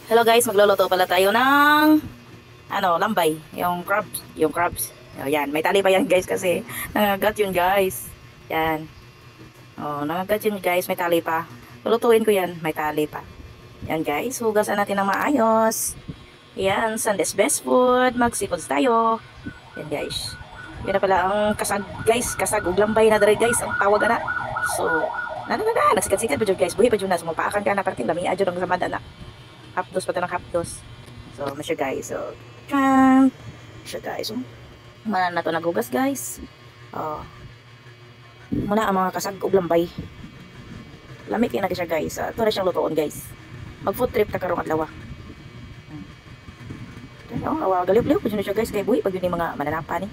Hello guys, magluluto pala tayo ng lambay, yung crabs. Oh, yan, may tali pa yan guys kasi nangagat yun guys. Yan. Oh, nangagat yun guys, may tali pa. Lulutuin ko yan, may tali pa. Yan guys, hugasan natin ng maayos. Yan, Sunday's best food. Magsipods tayo. Yan guys. Yan na pala ang kasag guys, kasag ug lambay na dere guys, ang tawag na. So, nagsikat-sikat pa dyan guys, buhi pa dyan na, sumupaakan ka na, parang lami adyo ng samada na. Hapdos pa ito ng hapdos. So, masya guys. So, tran. Masya guys. So, mana na ito naghugas guys. Muna ang mga kasag ug lambay. Lamig kayo na siya guys. Ito na siyang lutoon guys. Mag food trip na karong adlaw. Galiw-liw po dyan siya guys. Kaya buhi pag yun yung mga mananapa ni.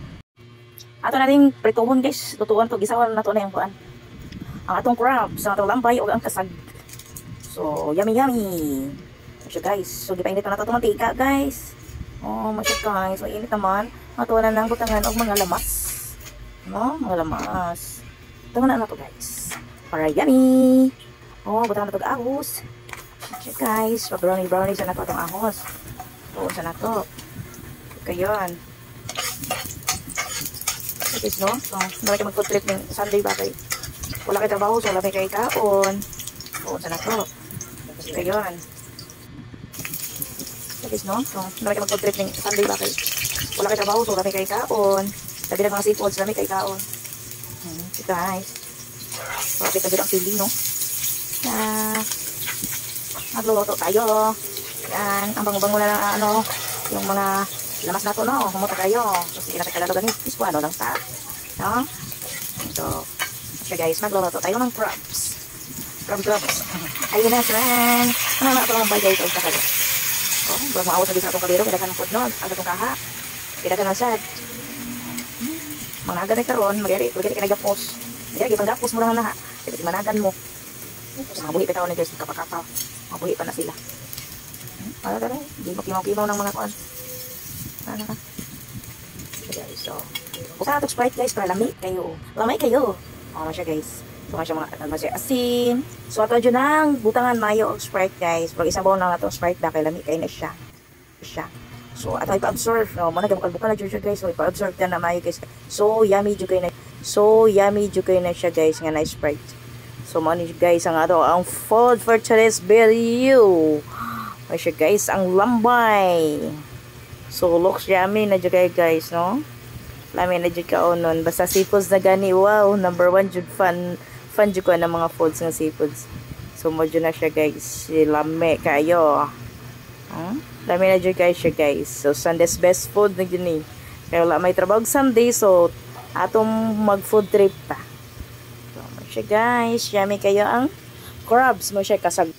Ato nating prituhon guys. Lutuan to. Gisawan na ito na yung buwan. Ang atong crabs, ang atong lambay o ang kasag. So, yummy yummy. So guys, so gipainit na ito mantika guys. Oh, masya guys, mainit naman. Matuwa na ng butangan og mga lamas. No, mga lamas. Tungan na ito guys. Para yummy. Oh, butangan na ito ahos. Masya guys, brownie sa nato itong ahos. Oo, sa nato. Kayon. So guys, no? So, dapat kayo mag-food trip ng Sunday ba kay? Wala kayo trabaho, so wala kayo kaon. Oo, sa nato. Kayon. Guys, no? So, marami ka mag-food trip ng Sunday ba kay? Wala kayo trabaho, so marami kayo kaon. Sabi ng mga seafoods, marami kayo kaon. So guys. So, kapit na din ang sili, no? Magluluto tayo. Yan. Ang bango-bango na ng yung mga lamas na to, no? Humuta tayo. So, sige natin kalalo ganit. Ispo, lang sa. No? So, siya guys, magluluto tayo ng crabs. Crabs. Ayun na, friend. Ano na ito lang bagay ito sa kanya? Oh, bago maawas na din sa itong kaliro, kaya ka ng food nun, ang itong kaha, kaya ka ng sad. Managan na karon, magyari ka nagapos. Magyari, ipang gapos mo lang na ha. Kasi managan mo. So, mabuhi pa ito na guys, kapakapaw. Mabuhi pa na sila. Para ka rin, hindi mo kimaw-kimaw ng mga kuan. Ano ka? So guys, so, buka na itong Sprite guys, para lamay kayo. Lamay kayo. O, siya guys. So, masya asin. So, ato dyan ang butangan mayo og Sprite guys. Pag isabaw na itong Sprite ba, kay lami kayo na siya. So, ato ipa-absorb. No, muna bukal-bukal na dyan siya guys. So, ipa-absorb na mayo guys. So, yummy dyan kayo na. So, yummy dyan kayo na siya guys. Nga na Sprite. So, muna guys, ang food for today's video. Masya guys, ang lambay. So, looks yummy na dyan kayo guys, no? Lami na dyan ka onon. Basta seafoods na gani. Wow, number 1 dyan fan dyan ko ng mga foods ng seafoods. So, mo dyan na siya guys. Lami kayo. Lami na dyan kayo siya guys. So, Sunday's best food na dyan eh. Kaya wala may trabaho Sunday. So, atong mag food trip pa. So, mo siya guys. Yummy kayo ang crabs mo siya kasag.